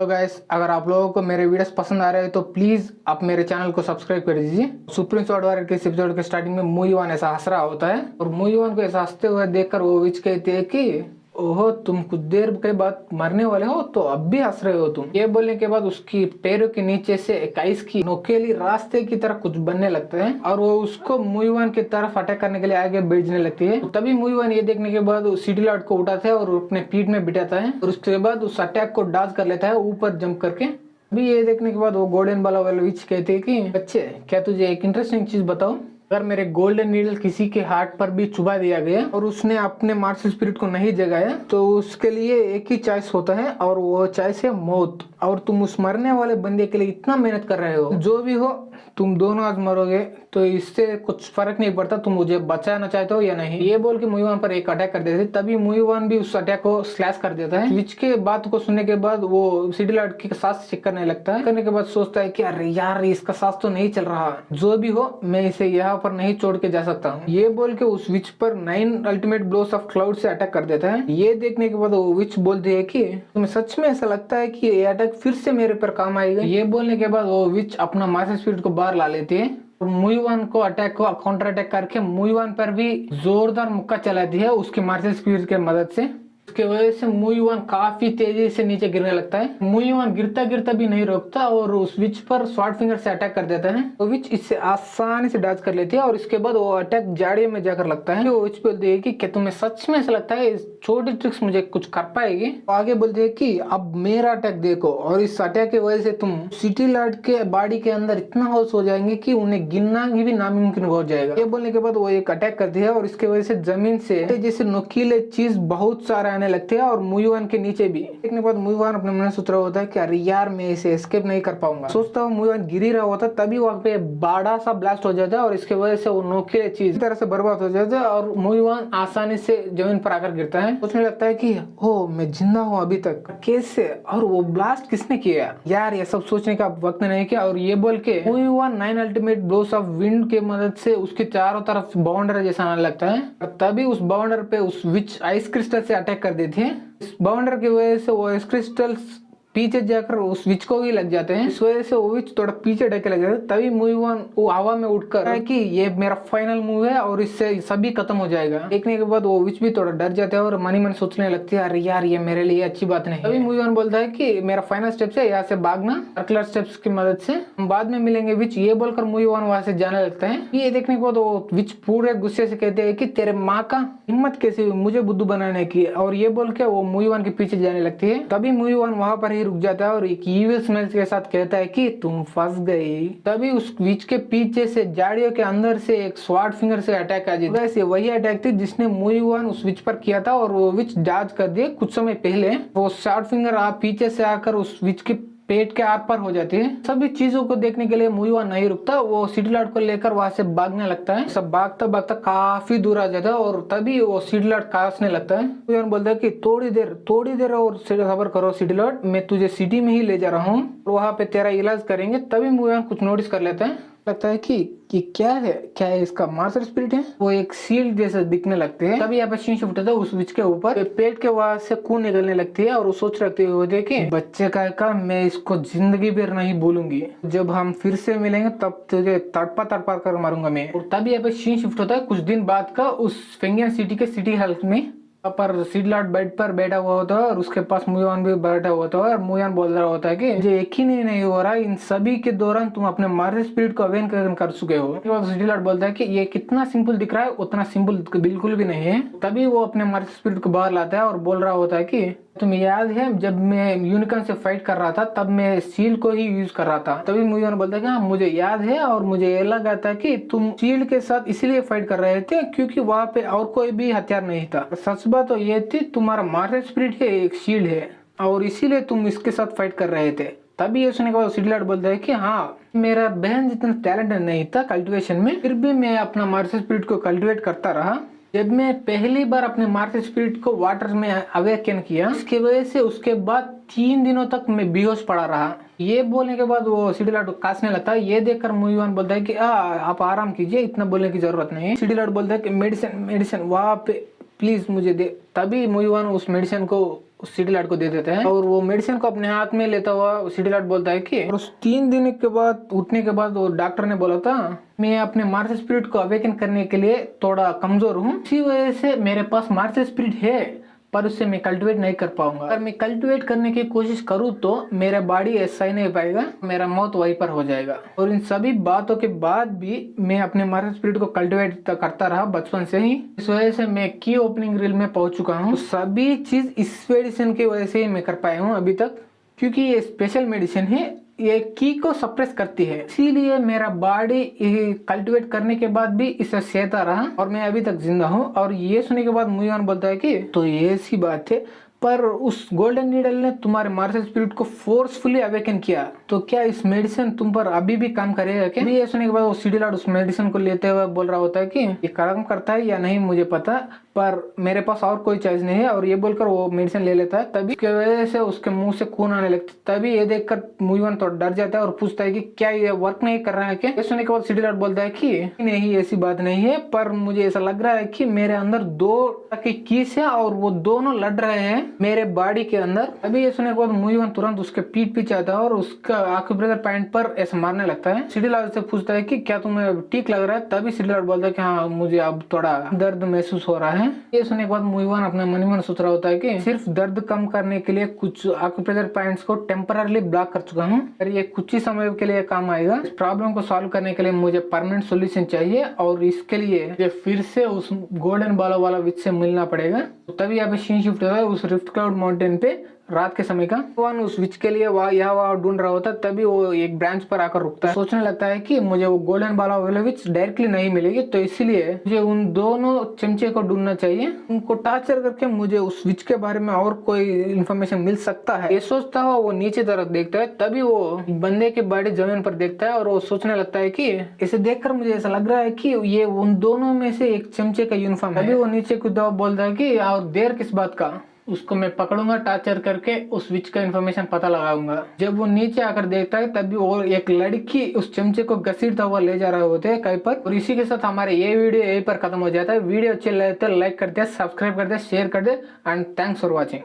तो गाइस, अगर आप लोगों को मेरे वीडियोस पसंद आ रहे हैं तो प्लीज आप मेरे चैनल को सब्सक्राइब कर दीजिए। सुप्रीम स्वॉर्ड वार के इस एपिसोड के स्टार्टिंग में मुईवान ऐसा हंस रहा होता है और मुईवान को ऐसा हंसते हुए देखकर वो विच कहती है कि ओहो, तुम कुछ देर के बाद मरने वाले हो तो अब भी हंस रहे हो तुम। ये बोलने के बाद उसकी पैरों के नीचे से एक आइस की नोकेली रास्ते की तरह कुछ बनने लगता है और वो उसको मुईवान की तरफ अटैक करने के लिए आगे भेजने लगती है। तभी मुईवान ये देखने के बाद सिटी लॉर्ड को उठाता है और अपने पीठ में बिठाता है और उसके बाद उस अटैक को डॉज कर लेता है ऊपर जंप करके। अभी ये देखने के बाद वो गोल्डन बाला वाले विच कहते हैं कि बच्चे, क्या तुझे एक इंटरेस्टिंग चीज बताऊं? अगर मेरे गोल्डन नीडल किसी के हार्ट पर भी चुभा दिया गया और उसने अपने मार्शल स्पिरिट को नहीं जगाया तो उसके लिए एक ही चॉइस होता है और वो चॉइस है मौत। और तुम उस मरने वाले बंदे के लिए इतना मेहनत कर रहे हो, जो भी हो तुम दोनों आज मरोगे, तो इससे कुछ फर्क नहीं पड़ता तुम मुझे बचाना चाहते हो या नहीं। ये बोल के मुईवान पर एक अटैक कर देते, तभी मुईवान भी उस अटैक को स्लैश कर देता है। विच के बात को सुनने के बाद वो सिटी लॉर्ड की सांस चेक करने लगता है। करने के बाद सोचता है कि अरे यार, इसका सांस तो नहीं चल रहा, जो भी हो मैं इसे यहाँ पर नहीं छोड़ के जा सकता हूँ। ये बोल के उस विच पर 9 अल्टीमेट ब्लोस ऑफ क्लाउड से अटैक कर देता है। ये देखने के बाद वो विच बोलती है कि तुम्हें सच में ऐसा लगता है कि ये अटैक फिर से मेरे पर काम आएगा? ये बोलने के बाद वो विच अपना मार्शल स्पिरिट को बाहर ला लेती है और मुईवान को काउंटर अटैक करके मुईवान पर भी जोरदार मुक्का चलाती है उसके मार्शल स्पिरिट की मदद से। उसके वजह से मुईवान काफी तेजी से नीचे गिरने लगता है। मुईवान गिरता गिरता भी नहीं रोकता और उस विच पर स्वॉर्ड फिंगर से अटैक कर देता है। तो विच इससे आसानी से डॉज कर लेती है और इसके बाद वो अटैक जाड़े में जाकर लगता है। वो विच बोलती है कि क्या तुम्हें सच में ऐसा लगता है इस छोटी ट्रिक्स मुझे कुछ कर पाएगी? तो आगे बोलती है कि अब मेरा अटैक देखो और इस अटैक की वजह से तुम सिटी लॉर्ड के बॉडी के अंदर इतना होश हो जाएंगे कि उन्हें गिनना भी नामुमकिन हो जाएगा। ये बोलने के बाद वो एक अटैक करती है और इसके वजह से जमीन से जैसे नुकीले चीज बहुत सारे आने लगते हैं और मुईवान के नीचे भी। देखने के बाद मुईवान अपने मन में सोच रहा होता है कि अरे यार, मैं इसे एस्केप नहीं कर पाऊंगा। सोचता हूँ मुईवान गिर ही रहा होता, तभी वहाँ पे बड़ा सा ब्लास्ट हो जाता है और इसके वजह से वो नोकीले चीज तरह से बर्बाद हो जाता है और मुईवान आसानी से जमीन पर आकर गिरता है। सोचने लगता है कि ओ, मैं जिंदा हूँ अभी तक, कैसे, और वो ब्लास्ट किसने किया? यार, ये सब सोचने का वक्त नहीं किया। और ये बोल के मुईवान 9 अल्टीमेट ब्लोस ऑफ विंड के मदद से उसके चारों तरफ बाउंडर जैसा आने लगता है और तभी उस बाउंडर पे उस विच आइस क्रिस्टल से अटैक कर देती है। इस बाउंडर की वजह से वो आइस क्रिस्टल्स पीछे जाकर उस विच को भी लग जाते हैं। इस वजह से वो विच थोड़ा पीछे ढके लग जाते हैं। तभी मुईवान वो हवा में उठकर है कि ये मेरा फाइनल मूव है और इससे सभी खत्म हो जाएगा। देखने के बाद वो विच भी थोड़ा डर जाता है और मनी मन सोचने लगती है अरे यार, ये मेरे लिए अच्छी बात नहीं। तभी मुईवान बोलता है कि मेरा फाइनल स्टेप है यहाँ से भागना, सर्कुलर स्टेप्स की मदद से हम बाद में मिलेंगे विच। ये बोलकर मुईवान वहां से जाने लगता है। ये देखने के बाद वो विच पूरे गुस्से से कहते हैं कि तेरे माँ का हिम्मत कैसे हुई मुझे बुद्धू बनाने की, और ये बोल के वो मुईवान के पीछे जाने लगती है। तभी मुईवान वहां पर ही रुक जाता है और एक ईविल स्मेल के साथ कहता है कि तुम फंस गई। तभी उस विच के पीछे से झाड़ियों के अंदर से एक स्वॉर्ड फिंगर से अटैक आ जाता है। वैसे वही अटैक थी जिसने मुईवान उस विच पर किया था और वो विच डॉज कर दिए कुछ समय पहले। वो स्वॉर्ड फिंगर आप पीछे से आकर उस विच के पेट के आर पार हो जाती है। सभी चीजों को देखने के लिए मुईवान नहीं रुकता, वो सिटी लॉर्ड को लेकर वहां से भागने लगता है। सब भागता भागता काफी दूर आ जाता है और तभी वो सिटी लॉर्ड कांपने लगता है। मुईवान बोलता है कि थोड़ी देर और सब्र करो सिटी लॉर्ड, मैं तुझे सिटी में ही ले जा रहा हूँ, वहां पे तेरा इलाज करेंगे। तभी मुईवान कुछ नोटिस कर लेता है, लगता है कि क्या है इसका मार्शल स्पिरिट है। वो एक शील्ड जैसे दिखने लगते हैं। तभी यहाँ पे शीश उठता है उस विच के ऊपर, पेट के वहां से खून निकलने लगती है और वो सोच रखते हुए देखे बच्चे का मैं इसको जिंदगी भर नहीं भूलूंगी, जब हम फिर से मिलेंगे तब तुझे तड़पा तड़पा कर मारूंगा मैं। और तभी यहाँ पे शीश शिफ्ट होता है कुछ दिन बाद का उस फेंगियन सिटी के सिटी हॉल में। पर सिटी लॉर्ड बेड पर बैठा हुआ होता है और उसके पास मुईवान भी बैठा हुआ होता है और मुईवान बोल रहा होता है कि मुझे यकीन ही नहीं हो रहा इन सभी के दौरान तुम अपने मार्शल स्पिरिट को अवेकन कर चुके हो। सिटी लॉर्ड बोलता है कि ये कितना सिंपल दिख रहा है, उतना सिंपल बिल्कुल भी नहीं है। तभी वो अपने मार्शल स्पिरिट को बाहर लाता है और बोल रहा होता है कि तुम्हें याद है जब मैं यूनिकॉर्न से फाइट कर रहा था तब मैं शील्ड को ही यूज कर रहा था? तभी मुईवान बोलता है कि हाँ मुझे याद है और मुझे ये लगा था कि तुम शील्ड के साथ इसीलिए फाइट कर रहे थे क्योंकि वहाँ पे और कोई भी हथियार नहीं था। सच बात तो ये थी तुम्हारा मार्शल स्पिरिट है एक शील्ड है और इसीलिए तुम इसके साथ फाइट कर रहे थे। तभी ये सुनने के बाद सिटी लॉर्ड बोलता है कि हाँ, मेरा बहन जितना टैलेंट नहीं था कल्टिवेशन में, फिर भी मैं अपना मार्शल स्पिरिट को कल्टिवेट करता रहा। जब मैं पहली बार अपने मार्शल स्पिरिट को वाटर में अवेकन किया, इसकी वजह से उसके बाद 3 दिनों तक मैं बेहोश पड़ा रहा। ये बोलने के बाद वो सिटी लॉर्ड कांपने लगता है। ये देखकर मुईवान बोलता है कि आप आराम कीजिए, इतना बोलने की जरूरत नहीं है। सिटी लॉर्ड बोलता है कि मेडिसिन वहाँ पे प्लीज मुझे दे। तभी मुईवान उस मेडिसिन को उस सिटी लाइट को दे देता है और वो मेडिसिन को अपने हाथ में लेता हुआ सिटी लाइट बोलता है कि उस 3 दिन के बाद उठने के बाद वो डॉक्टर ने बोला था मैं अपने मार्स स्पिरिट को अवेकन करने के लिए थोड़ा कमजोर हूँ, इसी वजह से मेरे पास मार्स स्पिरिट है पर उससे मैं कल्टिवेट नहीं कर पाऊंगा। अगर मैं कल्टिवेट करने की कोशिश करूँ तो मेरा बॉडी ऐसा ही नहीं पाएगा, मेरा मौत वहीं पर हो जाएगा। और इन सभी बातों के बाद भी मैं अपने मार्स स्पिरिट को कल्टिवेट करता रहा बचपन से ही। इस वजह से मैं की ओपनिंग रील में पहुंच चुका हूँ। तो सभी चीज इस मेडिसिन की वजह से ही मैं कर पाया हूँ अभी तक, क्योंकि ये स्पेशल मेडिसिन है, ये की को सप्रेस करती है, इसीलिए मेरा बॉडी कल्टिवेट करने के बाद भी इसे सहता रहा और मैं अभी तक जिंदा हूँ। और ये सुनने के बाद मुयान बोलता है कि तो ये ऐसी बात है, पर उस गोल्डन नीडल ने तुम्हारे मार्शल स्पिरिट को फोर्सफुली अवेकन किया, तो क्या इस मेडिसिन तुम पर अभी भी काम करेगा क्या? ये सुनने के बाद वो सिटी लाइट उस मेडिसिन को लेते हुए बोल रहा होता है कि ये काम करता है या नहीं मुझे पता, पर मेरे पास और कोई चॉइस नहीं है। और ये बोलकर वो मेडिसिन ले लेता है, तभी की वजह से उसके मुंह से खून आने लगता है। तभी ये देखकर मुयन तो डर जाता है और पूछता है कि क्या ये वर्क नहीं कर रहा है क्या? ये सुनने के बाद सिटी लाइट बोलता है कि नहीं ऐसी बात नहीं है, पर मुझे ऐसा लग रहा है कि मेरे अंदर 2 कीस है और वो दोनों लड़ रहे हैं मेरे बॉडी के अंदर। अभी ये सुनने के बाद मुयन तुरंत उसके पीठ पीछे आता है और उसका आक्यूप्रेशर पॉइंट पर ऐसा मारने लगता है। सिटी लाइट से पूछता है कि क्या तुम्हें ठीक लग रहा है? तभी सिटी लाइट बोलता है कि हाँ मुझे अब थोड़ा दर्द महसूस हो रहा है। ये सुनने के बाद मुयन अपने मन में सोच रहा होता है कि सिर्फ दर्द कम करने के लिए कुछ आक्यूप्रेशर पॉइंट्स को टेम्पररी ब्लॉक कर चुका हूँ, पर ये कुछ ही समय के लिए काम आएगा। इस प्रॉब्लम को सॉल्व करने के लिए मुझे परमानेंट सोल्यूशन चाहिए और इसके लिए मुझे फिर से उस गोल्डन बालों वाला विच से मिलना पड़ेगा। तो तभी यहाँ पे सीन शिफ्ट होता है उस रिफ्ट क्लाउड माउंटेन पे रात के समय का। वन उस विच के लिए वहाँ ढूंढ रहा होता है, तभी वो एक ब्रांच पर आकर रुकता है। सोचने लगता है कि मुझे वो गोल्डन बाला वाला विच डायरेक्टली नहीं मिलेगी, तो इसलिए मुझे उन दोनों चमचे को ढूंढना चाहिए, उनको टॉर्चर करके मुझे उस विच के बारे में और कोई इन्फॉर्मेशन मिल सकता है। ये सोचता हुआ वो नीचे तरफ देखता है, तभी वो बंदे की बॉडी जमीन पर देखता है और वो सोचने लगता है कि इसे देखकर मुझे ऐसा लग रहा है कि ये उन दोनों में से एक चमचे का यूनिफॉर्म है। तभी वो नीचे कूदा बोलता है कि और देर किस बात का, उसको मैं पकड़ूंगा, टॉर्चर करके उस विच का इन्फॉर्मेशन पता लगाऊंगा। जब वो नीचे आकर देखता है तभी वो एक लड़की उस चमचे को घसीटता हुआ ले जा रहे होते हैं कहीं पर। और इसी के साथ हमारे ये वीडियो यहीं पर खत्म हो जाता है। वीडियो अच्छे लगे तो लाइक कर दे, सब्सक्राइब कर दे, शेयर कर दे एंड थैंक्स फॉर वॉचिंग।